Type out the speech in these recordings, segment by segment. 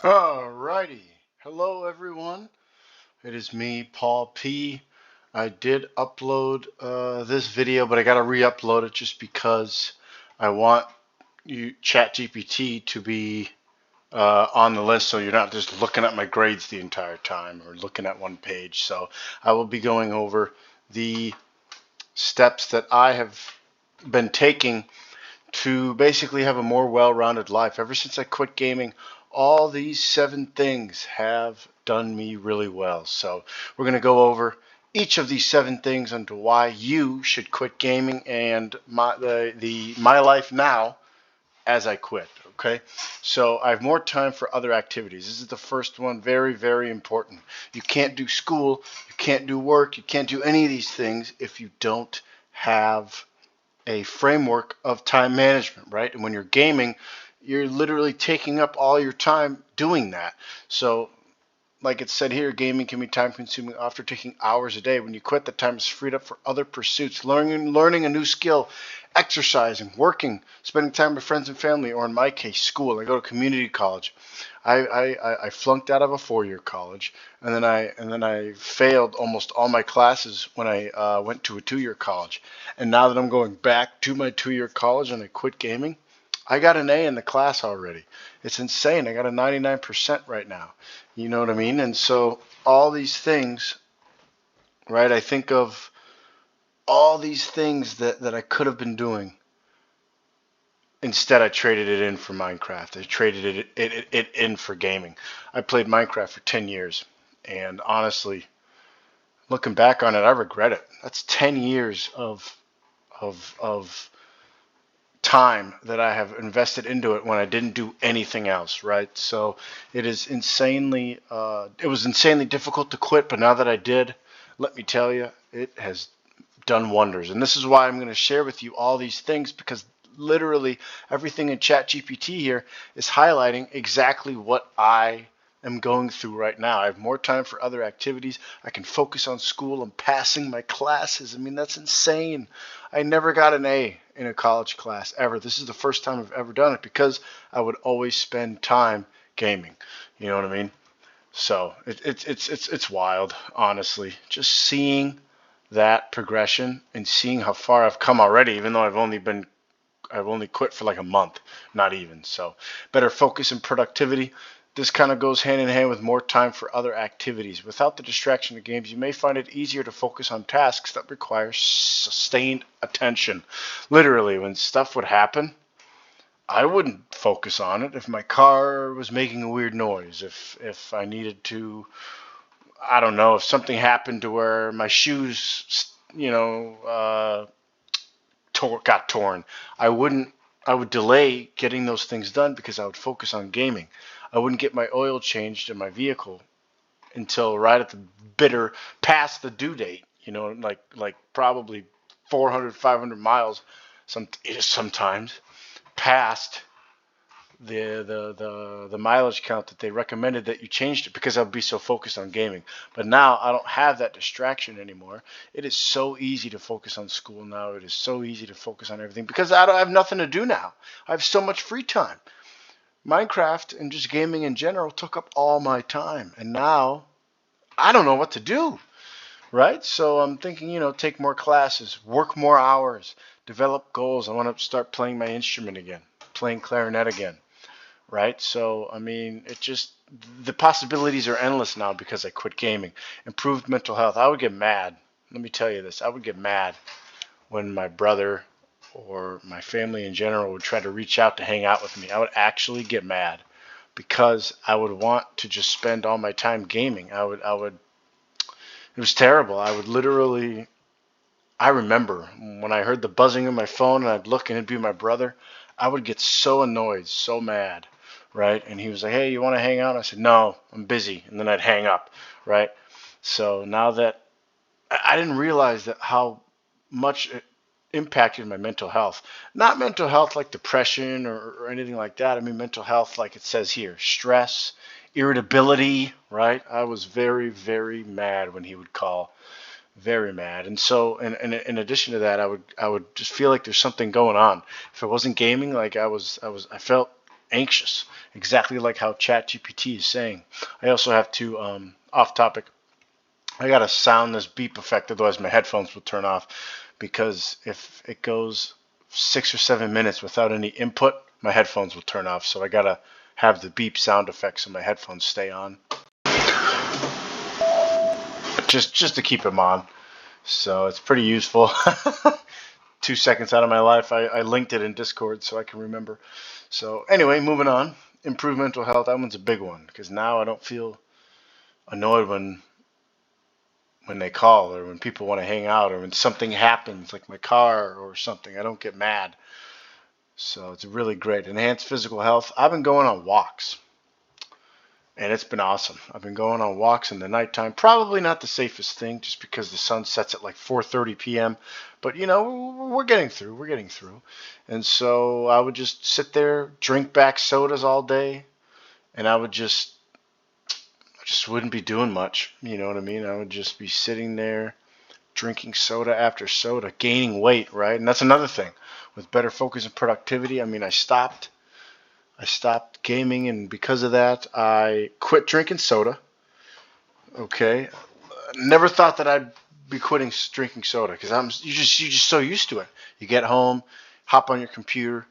Alrighty. Hello, everyone. It is me, Paul P. I did upload this video, but I got to re-upload it just because I want ChatGPT to be on the list so you're not just looking at my grades the entire time or looking at one page. So I will be going over the steps that I have been taking to basically have a more well-rounded life. Ever since I quit gaming, all these 7 things have done me really well. So we're going to go over each of these 7 things into why you should quit gaming and my life now as I quit. Okay, so I have more time for other activities. This is the first one, very, very important. You can't do school, you can't do work, you can't do any of these things if you don't have a framework of time management, right? And when you're gaming, you're literally taking up all your time doing that. So, like it said here, gaming can be time consuming after taking hours a day. When you quit, the time is freed up for other pursuits, learning a new skill, exercising, working, spending time with friends and family, or in my case, school. I go to community college. I flunked out of a 4-year college, and then I failed almost all my classes when I went to a 2-year college. And now that I'm going back to my 2-year college and I quit gaming, I got an A in the class already. It's insane. I got a 99% right now. You know what I mean? And so all these things, right? I think of all these things that I could have been doing. Instead, I traded it in for Minecraft. I traded it in for gaming. I played Minecraft for 10 years. And honestly, looking back on it, I regret it. That's 10 years of time that I have invested into it when I didn't do anything else, right? So it is it was insanely difficult to quit, but now that I did, let me tell you, it has done wonders. And this is why I'm going to share with you all these things, because literally everything in ChatGPT here is highlighting exactly what I am going through right now. I have more time for other activities. I can focus on school. I'm passing my classes. I mean, that's insane. I never got an A in a college class ever. This is the first time I've ever done it because I would always spend time gaming. You know what I mean? So it's wild, honestly. Just seeing that progression and seeing how far I've come already, even though I've only quit for like a month, not even. So better focus and productivity. This kind of goes hand in hand with more time for other activities. Without the distraction of games, you may find it easier to focus on tasks that require sustained attention. Literally, when stuff would happen, I wouldn't focus on it. If my car was making a weird noise, if I needed to, I don't know, if something happened to where my shoes, got torn, I wouldn't. I would delay getting those things done because I would focus on gaming. I wouldn't get my oil changed in my vehicle until right at the past the due date. Like probably 400, 500 miles, sometimes past the mileage count that they recommended that you changed it, because I'd be so focused on gaming. But now I don't have that distraction anymore. It is so easy to focus on school now. It is so easy to focus on everything because I don't have nothing to do now. I have so much free time. Minecraft and just gaming in general took up all my time, and now I don't know what to do. Right? So I'm thinking, take more classes, work more hours, develop goals. I want to start playing my instrument again, playing clarinet again, right? So, I mean, the possibilities are endless now because I quit gaming. Improved mental health. I would get mad. Let me tell you this. I would get mad when my brother or my family in general would try to reach out to hang out with me. I would actually get mad because I would want to just spend all my time gaming. It was terrible. I remember when I heard the buzzing of my phone and I'd look and it'd be my brother, I would get so annoyed, so mad, right? And he was like, "Hey, you want to hang out?" I said, "No, I'm busy." And then I'd hang up, right? So now that I didn't realize that how much it impacted my mental health. Not mental health like depression or anything like that. I mean mental health like it says here, stress, irritability, right? I was very, very mad when he would call, very mad. And so, in addition to that, I would just feel like there's something going on. If I wasn't gaming, like I felt anxious, exactly like how ChatGPT is saying. I also have to, off topic, I got to sound this beep effect, otherwise my headphones will turn off, because if it goes 6 or 7 minutes without any input, my headphones will turn off. So I got to have the beep sound effect so my headphones stay on. Just to keep them on. So it's pretty useful. 2 seconds out of my life, I linked it in Discord so I can remember. So anyway, moving on. Improve mental health. That one's a big one because now I don't feel annoyed when they call or when people want to hang out or when something happens like my car or something. I don't get mad. So it's really great. Enhanced physical health. I've been going on walks. And it's been awesome. I've been going on walks in the nighttime. Probably not the safest thing just because the sun sets at like 4:30 p.m. But, you know, we're getting through. We're getting through. And so I would just sit there, drink back sodas all day. And I just wouldn't be doing much. You know what I mean? I would just be sitting there drinking soda after soda, gaining weight, right? And that's another thing. With better focus and productivity, I mean, I stopped gaming, and because of that, I quit drinking soda. Okay, never thought that I'd be quitting drinking soda because you're just so used to it. You get home, hop on your computer,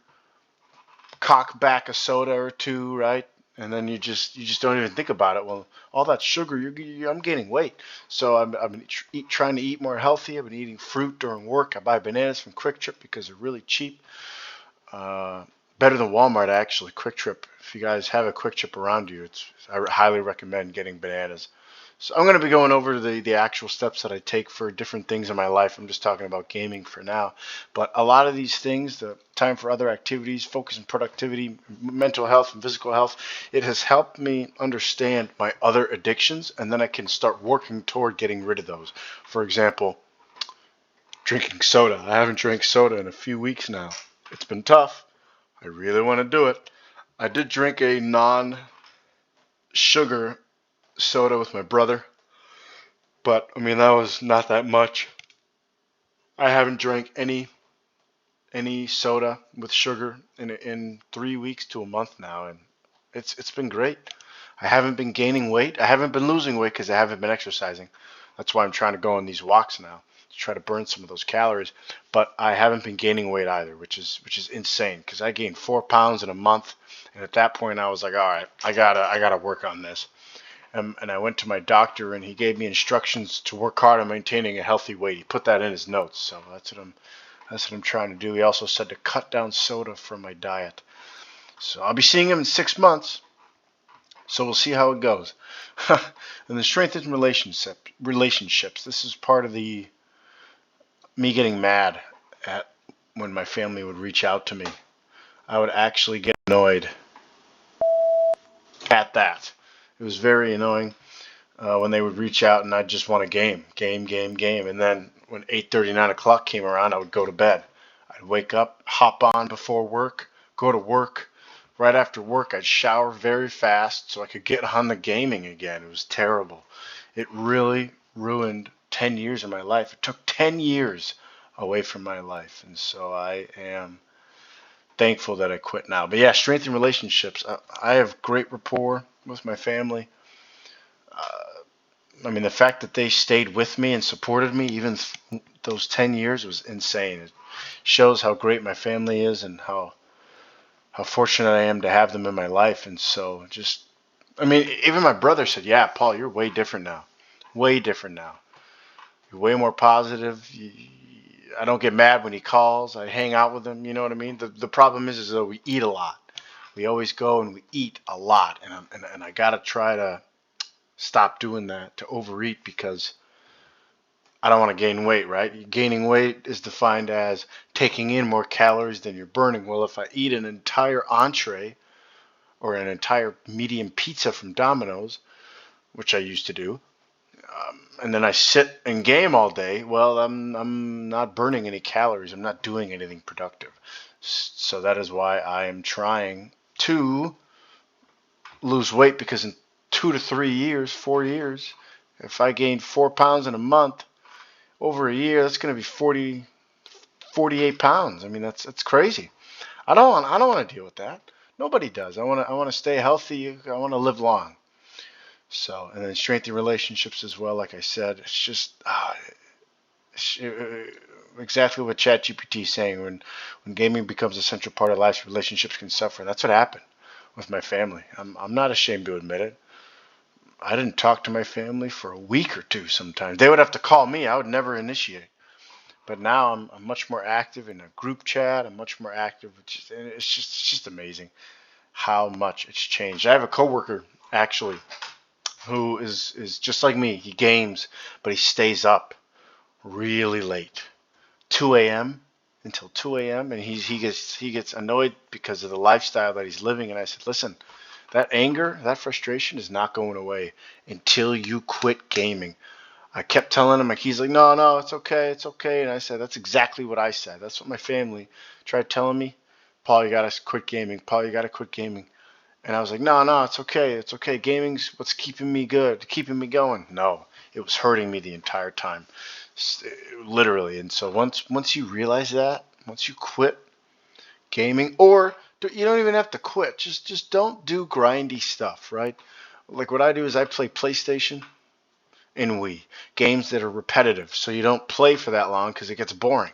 cock back a soda or two, right? And then you just don't even think about it. Well, all that sugar, I'm gaining weight. So I've been trying to eat more healthy. I've been eating fruit during work. I buy bananas from Quick Trip because they're really cheap. Better than Walmart, actually. Quick Trip. If you guys have a Quick Trip around you, I highly recommend getting bananas. So I'm going to be going over the actual steps that I take for different things in my life. I'm just talking about gaming for now. But a lot of these things, the time for other activities, focus and productivity, mental health and physical health, it has helped me understand my other addictions, and then I can start working toward getting rid of those. For example, drinking soda. I haven't drank soda in a few weeks now. It's been tough. I really want to do it. I did drink a non-sugar soda with my brother, but I mean that was not that much. I haven't drank any soda with sugar in 3 weeks to a month now, and it's been great. I haven't been gaining weight. I haven't been losing weight because I haven't been exercising. That's why I'm trying to go on these walks now to try to burn some of those calories. But I haven't been gaining weight either, which is insane because I gained 4 pounds in a month, and at that point I was like, all right, I gotta work on this. And I went to my doctor, and he gave me instructions to work hard on maintaining a healthy weight. He put that in his notes, so that's what I'm trying to do. He also said to cut down soda from my diet. So I'll be seeing him in 6 months. So we'll see how it goes. And the strengthened relationships. This is part of the me getting mad at when my family would reach out to me. I would actually get annoyed at that. It was very annoying when they would reach out and I'd just want a game. And then when 8:30, 9 o'clock came around, I would go to bed. I'd wake up, hop on before work, go to work. Right after work, I'd shower very fast so I could get on the gaming again. It was terrible. It really ruined 10 years of my life. It took 10 years away from my life. And so I am thankful that I quit now. But yeah, strengthen relationships. I have great rapport with my family. I mean, the fact that they stayed with me and supported me even those 10 years was insane. It shows how great my family is and how fortunate I am to have them in my life. And so I mean, even my brother said, yeah, Paul, you're way different now. Way different now. You're way more positive. I don't get mad when he calls. I hang out with him. You know what I mean? The problem is though we eat a lot. We always go and we eat a lot. And I got to try to stop doing that, to overeat, because I don't want to gain weight, right? Gaining weight is defined as taking in more calories than you're burning. Well, if I eat an entire entree or an entire medium pizza from Domino's, which I used to do, and then I sit and game all day, well, I'm not burning any calories. I'm not doing anything productive. So that is why I am trying to lose weight, because in 2 to 3 years, 4 years, if I gain 4 pounds in a month, over a year, that's going to be 48 pounds. I mean, that's crazy. I don't want to deal with that. Nobody does. I want to stay healthy. I want to live long. So, and then strengthen relationships as well. Like I said, it's just exactly what ChatGPT is saying. When gaming becomes a central part of life, relationships can suffer. That's what happened with my family. I'm not ashamed to admit it. I didn't talk to my family for a week or two sometimes. They would have to call me. I would never initiate. But now I'm much more active in a group chat. I'm much more active. It's just amazing how much it's changed. I have a coworker actually who is just like me. He games, but he stays up really late, 2 a.m. until 2 a.m. and he gets annoyed because of the lifestyle that he's living. And I said, listen, that anger, that frustration is not going away until you quit gaming. I kept telling him, like, he's like, no, no, it's okay, it's okay. And I said, that's exactly what I said. That's what my family tried telling me. Paul, you gotta quit gaming. Paul, you gotta quit gaming. And I was like, no, no, it's okay, it's okay. Gaming's what's keeping me good, keeping me going. No, it was hurting me the entire time, literally. And so once you realize that, once you quit gaming, or you don't even have to quit. Just don't do grindy stuff, right? Like what I do is I play PlayStation and Wii games that are repetitive, so you don't play for that long because it gets boring.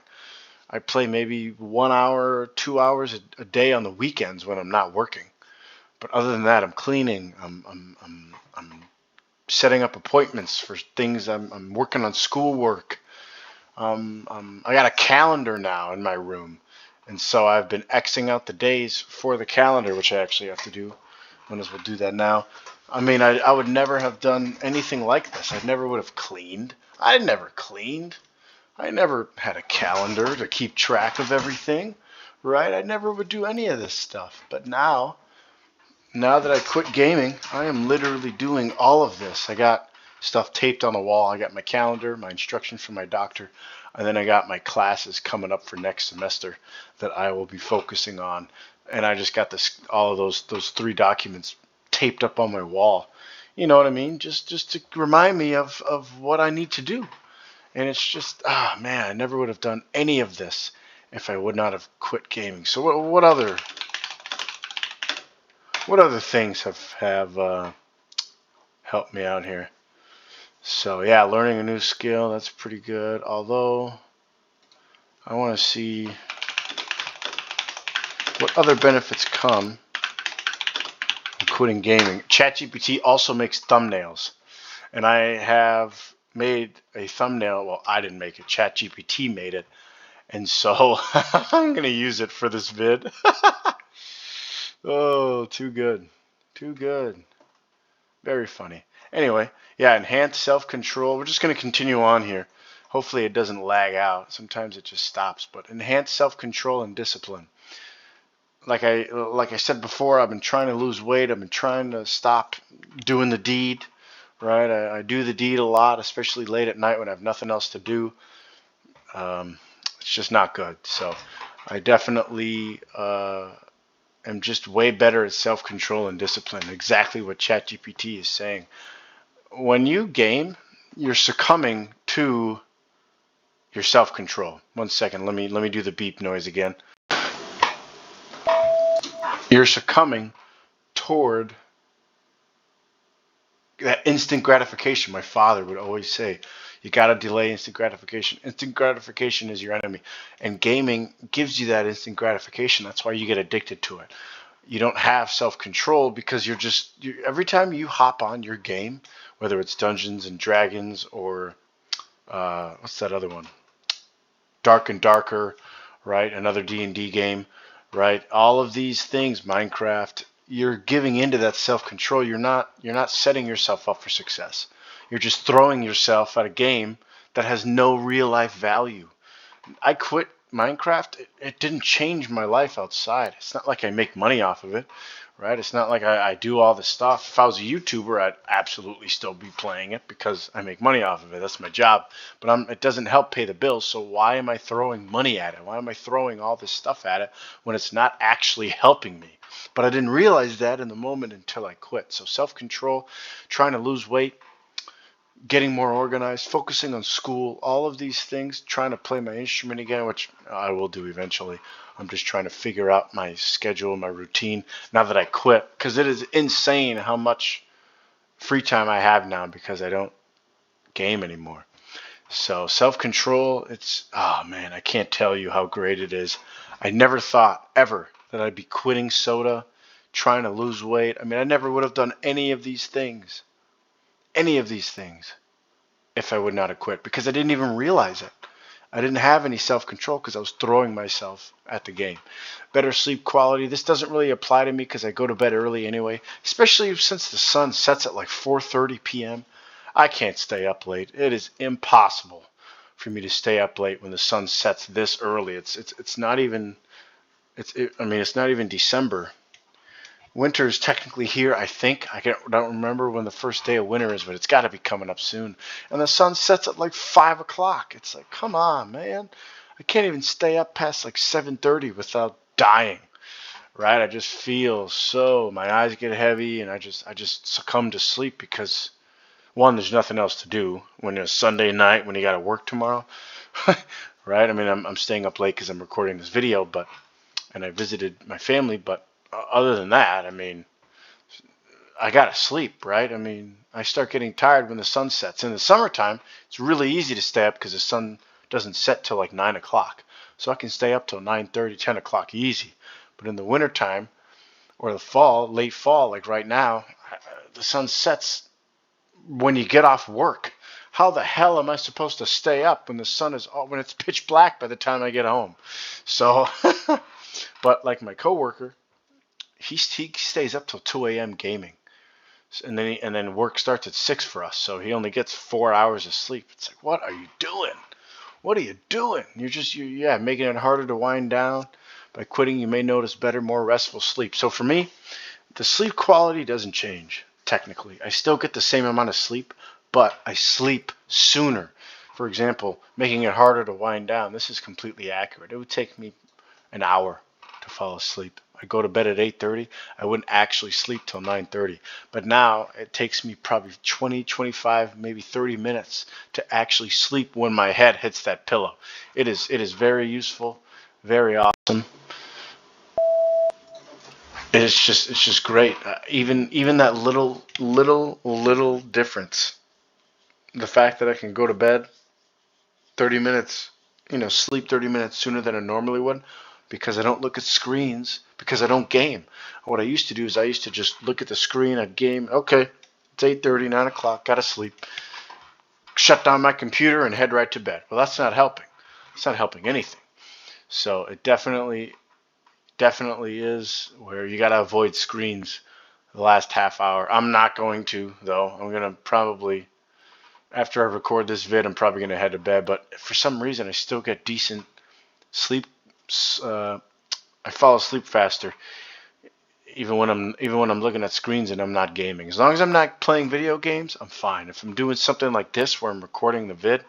I play maybe 1 hour, 2 hours a day on the weekends when I'm not working. But other than that, I'm cleaning. I'm setting up appointments for things. I'm working on schoolwork. I got a calendar now in my room, and so I've been Xing out the days for the calendar, which I actually have to do. Might as well do that now. I mean, I would never have done anything like this. I never would have cleaned. I never cleaned. I never had a calendar to keep track of everything, right? I never would do any of this stuff. But now that I quit gaming, I am literally doing all of this. I got stuff taped on the wall. I got my calendar, my instructions from my doctor, and then I got my classes coming up for next semester that I will be focusing on. And I just got all of those 3 documents taped up on my wall. You know what I mean? Just to remind me of what I need to do. And it's just, man, I never would have done any of this if I would not have quit gaming. So what other things have helped me out here? So yeah, learning a new skill, that's pretty good. Although I want to see what other benefits come from quitting gaming. ChatGPT also makes thumbnails, and I have made a thumbnail. Well, I didn't make it. ChatGPT made it, and so I'm gonna use it for this vid. Oh, too good, too good. Very funny. Anyway, yeah, enhanced self-control. We're just going to continue on here. Hopefully it doesn't lag out. Sometimes it just stops. But enhanced self-control and discipline. Like I said before, I've been trying to lose weight. I've been trying to stop doing the deed. Right? I do the deed a lot, especially late at night when I have nothing else to do. It's just not good. So I definitely am just way better at self-control and discipline. Exactly what ChatGPT is saying. When you game, you're succumbing to your self-control. 1 second, let me do the beep noise again. You're succumbing toward that instant gratification. My father would always say, you got to delay instant gratification. Instant gratification is your enemy. And gaming gives you that instant gratification. That's why you get addicted to it. You don't have self-control because every time you hop on your game, whether it's Dungeons and Dragons or what's that other one? Dark and Darker, right? Another D&D game, right? All of these things, Minecraft, you're giving into that self-control. You're not setting yourself up for success. You're just throwing yourself at a game that has no real life value. I quit Minecraft. It didn't change my life outside. It's not like I make money off of it, right? It's not like I do all this stuff. If I was a YouTuber, I'd absolutely still be playing it because I make money off of it. That's my job. But it doesn't help pay the bills, so why am I throwing money at it? Why am I throwing all this stuff at it when it's not actually helping me? But I didn't realize that in the moment until I quit. So self-control, trying to lose weight, getting more organized, focusing on school, all of these things, trying to play my instrument again, which I will do eventually. I'm just trying to figure out my schedule, my routine, now that I quit, because it is insane how much free time I have now because I don't game anymore. So self-control, oh man, I can't tell you how great it is. I never thought ever that I'd be quitting soda, trying to lose weight. I mean, I never would have done any of these things, if I would not have quit, because I didn't even realize it. I didn't have any self-control because I was throwing myself at the game. Better sleep quality. This doesn't really apply to me because I go to bed early anyway, especially since the sun sets at like 4:30 p.m. I can't stay up late. It is impossible for me to stay up late when the sun sets this early. It's not even it's not even December. Winter is technically here, I think. Don't remember when the first day of winter is, but it's got to be coming up soon. And the sun sets at like 5 o'clock. It's like, come on, man. I can't even stay up past like 7:30 without dying, right? I just feel my eyes get heavy, and I just succumb to sleep because, one, there's nothing else to do when it's Sunday night when you got to work tomorrow, right? I mean, I'm staying up late because I'm recording this video, and I visited my family, but other than that, I mean, I gotta sleep, right? I mean, I start getting tired when the sun sets. In the summertime, it's really easy to stay up because the sun doesn't set till like 9 o'clock. So I can stay up till 9:30, 10 o'clock easy. But in the wintertime or the fall, late fall, like right now, the sun sets when you get off work. How the hell am I supposed to stay up when when it's pitch black by the time I get home? So, but like my coworker, he stays up till 2 a.m. gaming, and then work starts at 6 for us. So he only gets 4 hours of sleep. It's like, what are you doing? What are you doing? You're making it harder to wind down. By quitting, you may notice better, more restful sleep. So for me, the sleep quality doesn't change. Technically, I still get the same amount of sleep, but I sleep sooner. For example, making it harder to wind down. This is completely accurate. It would take me an hour to fall asleep. I go to bed at 8:30. I wouldn't actually sleep till 9:30. But now it takes me probably 20, 25, maybe 30 minutes to actually sleep when my head hits that pillow. It is very useful, very awesome. It's just great. Even that little difference. The fact that I can go to bed 30 minutes, sleep 30 minutes sooner than I normally would, because I don't look at screens, because I don't game. What I used to do is I used to just look at the screen, I'd game, okay, it's 8:30, 9 o'clock, gotta sleep. Shut down my computer and head right to bed. Well, that's not helping. It's not helping anything. So it definitely is where you gotta avoid screens the last half hour. I'm not going to, though. I'm gonna probably, after I record this vid, I'm probably gonna head to bed. But for some reason, I still get decent sleep. I fall asleep faster, even when I'm looking at screens and I'm not gaming. As long as I'm not playing video games, I'm fine. If I'm doing something like this where I'm recording the vid,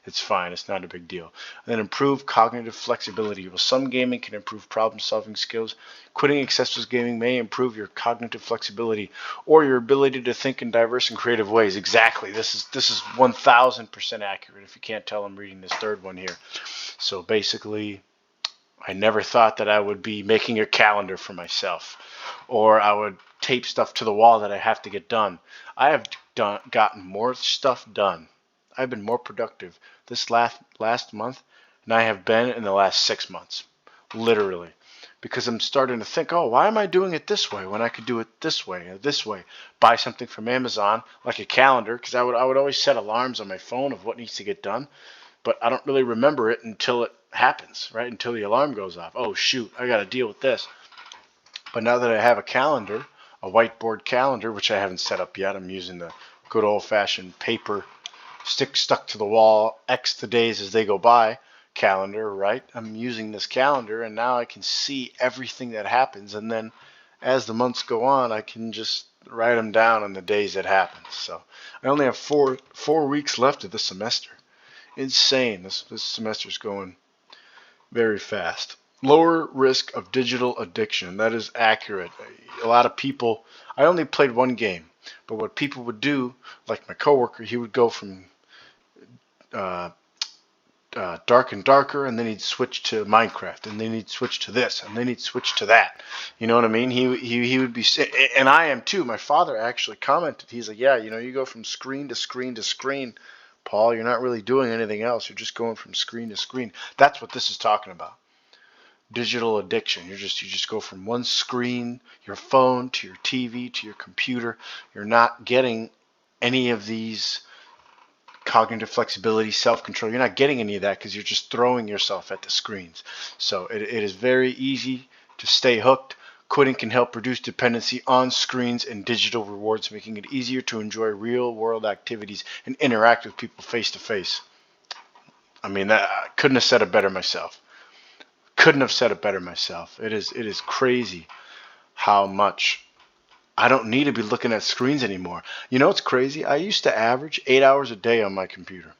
it's fine. It's not a big deal. And then improve cognitive flexibility. Well, some gaming can improve problem-solving skills. Quitting excessive gaming may improve your cognitive flexibility or your ability to think in diverse and creative ways. Exactly. This is 1000% accurate. If you can't tell, I'm reading this third one here. So basically, I never thought that I would be making a calendar for myself, or I would tape stuff to the wall that I have to get done. I have gotten more stuff done. I've been more productive this last month than I have been in the last 6 months, literally, because I'm starting to think, oh, why am I doing it this way when I could do it this way or this way? Buy something from Amazon, like a calendar, because I would always set alarms on my phone of what needs to get done, but I don't really remember it until it happens, right? Until the alarm goes off. Oh, shoot, I got to deal with this. But now that I have a calendar, a whiteboard calendar, which I haven't set up yet, I'm using the good old-fashioned paper stuck to the wall, X the days as they go by calendar, right? I'm using this calendar, and now I can see everything that happens, and then as the months go on, I can just write them down on the days it happens. So I only have four weeks left of the semester. Insane. This semester is going very fast. Lower risk of digital addiction. That is accurate. A lot of people. I only played one game. But what people would do, like my coworker, he would go from uh, dark and darker, and then he'd switch to Minecraft, and then he'd switch to this, and then he'd switch to that. You know what I mean? He would be, and I am too. My father actually commented. He's like, yeah, you go from screen to screen to screen, Paul. You're not really doing anything else. You're just going from screen to screen. That's what this is talking about. Digital addiction. You just go from one screen, your phone, to your TV, to your computer. You're not getting any of these cognitive flexibility, self-control. You're not getting any of that because you're just throwing yourself at the screens. So it is very easy to stay hooked. Quitting can help reduce dependency on screens and digital rewards, making it easier to enjoy real-world activities and interact with people face-to-face. I mean, I couldn't have said it better myself. Couldn't have said it better myself. It is crazy how much I don't need to be looking at screens anymore. You know what's crazy? I used to average 8 hours a day on my computer.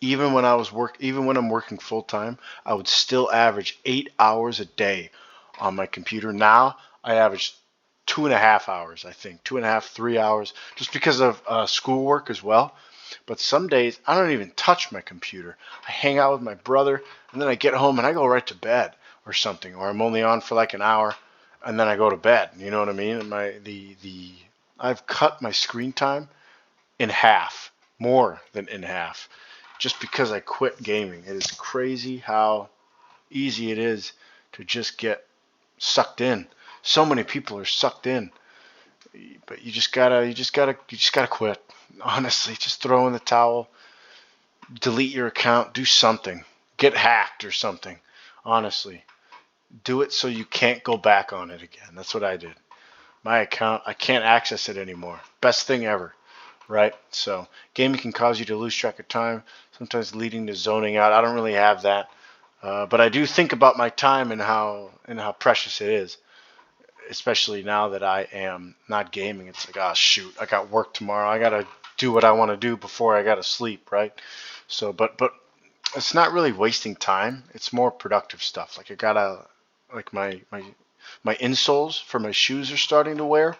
Even when I'm working full time, I would still average 8 hours a day on my computer. Now I average 2.5 hours, I think, 2.5, 3 hours, just because of schoolwork as well. But some days I don't even touch my computer. I hang out with my brother, and then I get home and I go right to bed or something, or I'm only on for like an hour, and then I go to bed. You know what I mean? I've cut my screen time in half, more than in half, just because I quit gaming. It is crazy how easy it is to just get sucked in. So many people are sucked in, but you just gotta quit. Honestly, just throw in the towel, delete your account, do something, get hacked or something. Honestly, do it so you can't go back on it again. That's what I did. My account, I can't access it anymore. Best thing ever, right? So gaming can cause you to lose track of time, sometimes leading to zoning out. I don't really have that, but I do think about my time and how precious it is, especially now that I am not gaming. It's like, oh shoot, I got work tomorrow. I gotta do what I want to do before I gotta sleep, right? So, but it's not really wasting time. It's more productive stuff. Like I gotta, like my insoles for my shoes are starting to wear.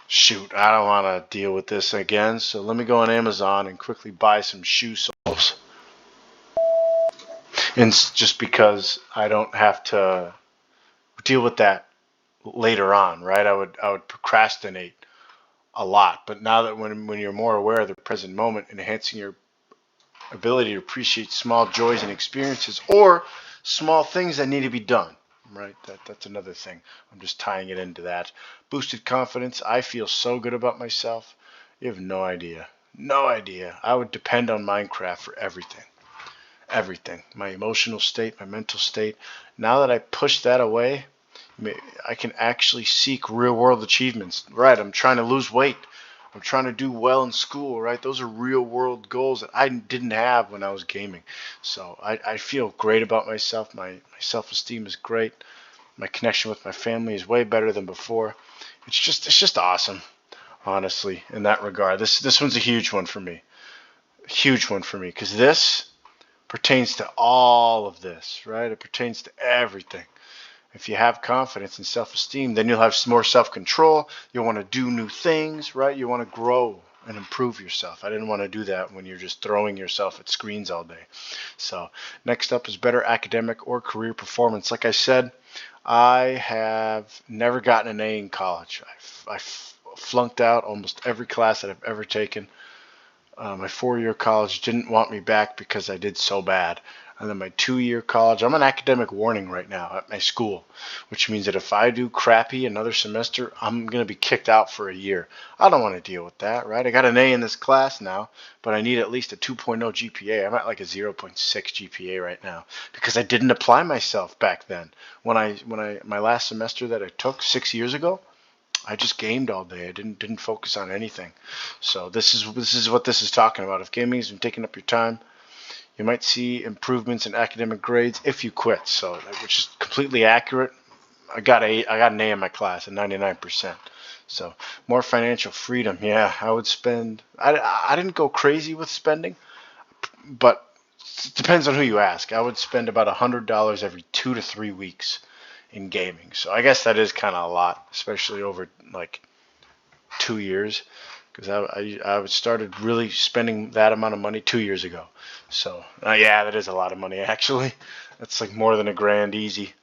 Shoot, I don't want to deal with this again. So let me go on Amazon and quickly buy some shoe soles. And just because I don't have to deal with that later on, right? I would procrastinate a lot. But now that when you're more aware of the present moment, enhancing your ability to appreciate small joys and experiences, or small things that need to be done, right? That's another thing. I'm just tying it into that. Boosted confidence. I feel so good about myself. You have no idea. No idea. I would depend on Minecraft for everything. Everything. My emotional state, my mental state. Now that I push that away, I can actually seek real world achievements. Right, I'm trying to lose weight. I'm trying to do well in school, right? Those are real world goals that I didn't have when I was gaming. So I feel great about myself. My self-esteem is great. My connection with my family is way better than before. It's just awesome, honestly, in that regard. This one's a huge one for me. Huge one for me, because this pertains to all of this, right? It pertains to everything. If you have confidence and self-esteem, then you'll have more self-control. You'll want to do new things, right? You want to grow and improve yourself. I didn't want to do that when you're just throwing yourself at screens all day. So next up is better academic or career performance. Like I said, I have never gotten an A in college. I flunked out almost every class that I've ever taken. My 4-year college didn't want me back because I did so bad. And then my 2-year college, I'm on academic warning right now at my school, which means that if I do crappy another semester, I'm going to be kicked out for a year. I don't want to deal with that, right? I got an A in this class now, but I need at least a 2.0 GPA. I'm at like a 0.6 GPA right now because I didn't apply myself back then. My last semester that I took 6 years ago, I just gamed all day. I didn't focus on anything. So this is what this is talking about. If gaming has been taking up your time, you might see improvements in academic grades if you quit. So, which is completely accurate. I got an A in my class, at 99%. So more financial freedom. Yeah, I would spend. I didn't go crazy with spending, but it depends on who you ask. I would spend about $100 every 2 to 3 weeks in gaming. So I guess that is kind of a lot, especially over like 2 years, because I started really spending that amount of money 2 years ago. So yeah, that is a lot of money actually. That's like more than $1,000 easy.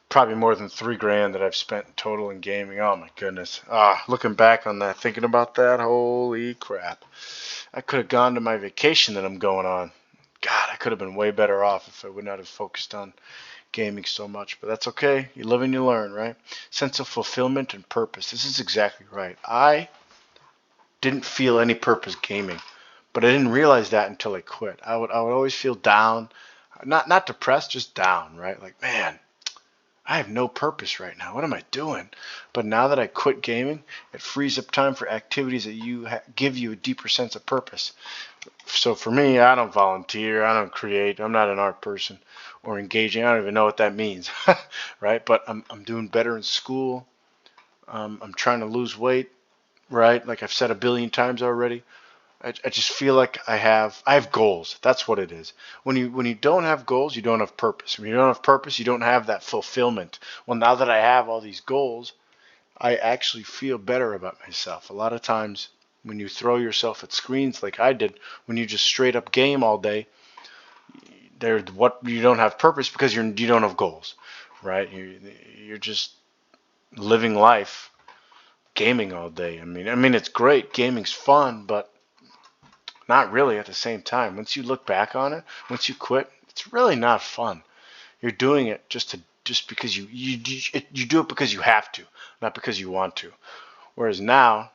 Probably more than $3,000 that I've spent total in gaming. Oh my goodness. Looking back on that, thinking about that, holy crap. I could have gone to my vacation that I'm going on. God, I could have been way better off if I would not have focused on gaming so much. But that's okay. You live and you learn, right? Sense of fulfillment and purpose. This is exactly right. I didn't feel any purpose gaming, but I didn't realize that until I quit. I would always feel down, not depressed, just down, right? Like, man, I have no purpose right now. What am I doing? But now that I quit gaming, it frees up time for activities that give you a deeper sense of purpose. So for me, I don't volunteer, I don't create, I'm not an art person or engaging. I don't even know what that means, right? But I'm doing better in school. I'm trying to lose weight, right? Like I've said a billion times already. I just feel like I have goals. That's what it is. When you don't have goals, you don't have purpose. When you don't have purpose, you don't have that fulfillment. Well, now that I have all these goals, I actually feel better about myself. A lot of times when you throw yourself at screens like I did, when you just straight up game all day, you don't have purpose because you don't have goals, right? You're just living life gaming all day. I mean it's great. Gaming's fun, but not really at the same time. Once you look back on it, once you quit, it's really not fun. You're doing it just because you do it because you have to, not because you want to. Whereas now,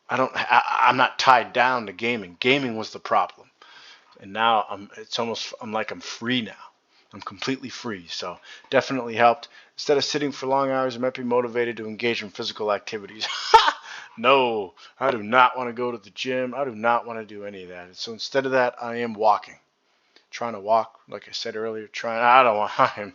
I'm not tied down to gaming. Gaming was the problem, and now I'm like I'm free now. I'm completely free. So definitely helped. Instead of sitting for long hours, I might be motivated to engage in physical activities. No, I do not want to go to the gym. I do not want to do any of that. So instead of that, I am walking. Trying to walk, like I said earlier. I am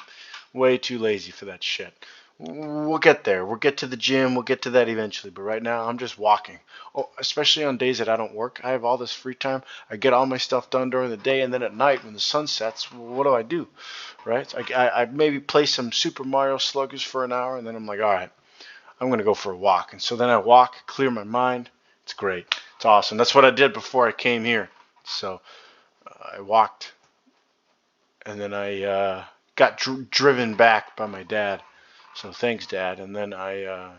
way too lazy for that shit. We'll get there. We'll get to the gym. We'll get to that eventually. But right now, I'm just walking. Oh, especially on days that I don't work. I have all this free time. I get all my stuff done during the day, and then at night when the sun sets, what do? Right? So I maybe play some Super Mario Sluggers for an hour, and then I'm like, all right, I'm going to go for a walk. And so then I walk, clear my mind. It's great. It's awesome. That's what I did before I came here. So I walked, and then I got driven back by my dad. So thanks, Dad. And then I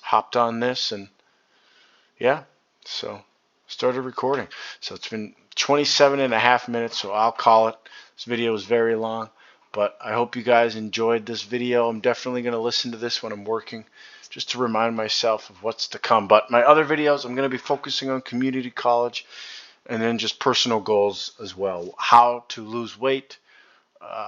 hopped on this, and yeah, so started recording. So it's been 27 and a half minutes, so I'll call it. This video is very long, but I hope you guys enjoyed this video. I'm definitely going to listen to this when I'm working, just to remind myself of what's to come. But my other videos, I'm going to be focusing on community college and then just personal goals as well. How to lose weight,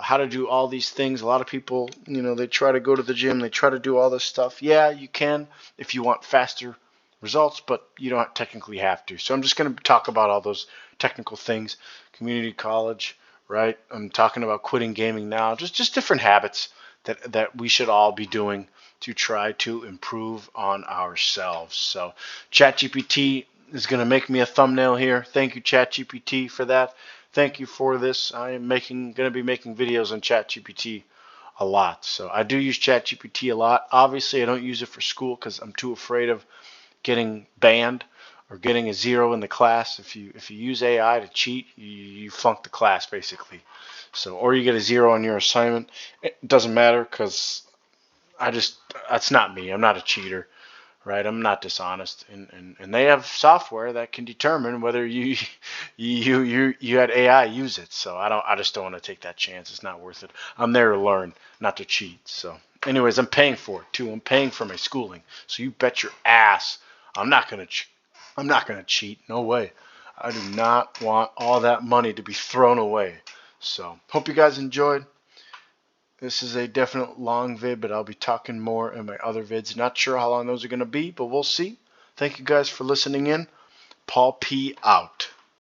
how to do all these things. A lot of people, they try to go to the gym, they try to do all this stuff. Yeah, you can if you want faster results, but you don't technically have to. So I'm just going to talk about all those technical things. Community college, right? I'm talking about quitting gaming now. Just different habits that we should all be doing to try to improve on ourselves. So ChatGPT is going to make me a thumbnail here. Thank you, ChatGPT, for that. Thank you for this. I am going to be making videos on ChatGPT a lot. So I do use ChatGPT a lot. Obviously, I don't use it for school because I'm too afraid of getting banned or getting a 0 in the class. If you use AI to cheat, you flunk the class basically. So, or you get a 0 on your assignment. It doesn't matter because that's not me. I'm not a cheater. Right, I'm not dishonest, and they have software that can determine whether you had AI use it. So I just don't want to take that chance. It's not worth it. I'm there to learn, not to cheat. So, anyways, I'm paying for it too. I'm paying for my schooling. So you bet your ass I'm not gonna cheat. No way. I do not want all that money to be thrown away. So hope you guys enjoyed. This is a definite long vid, but I'll be talking more in my other vids. Not sure how long those are going to be, but we'll see. Thank you guys for listening in. Paul P. out.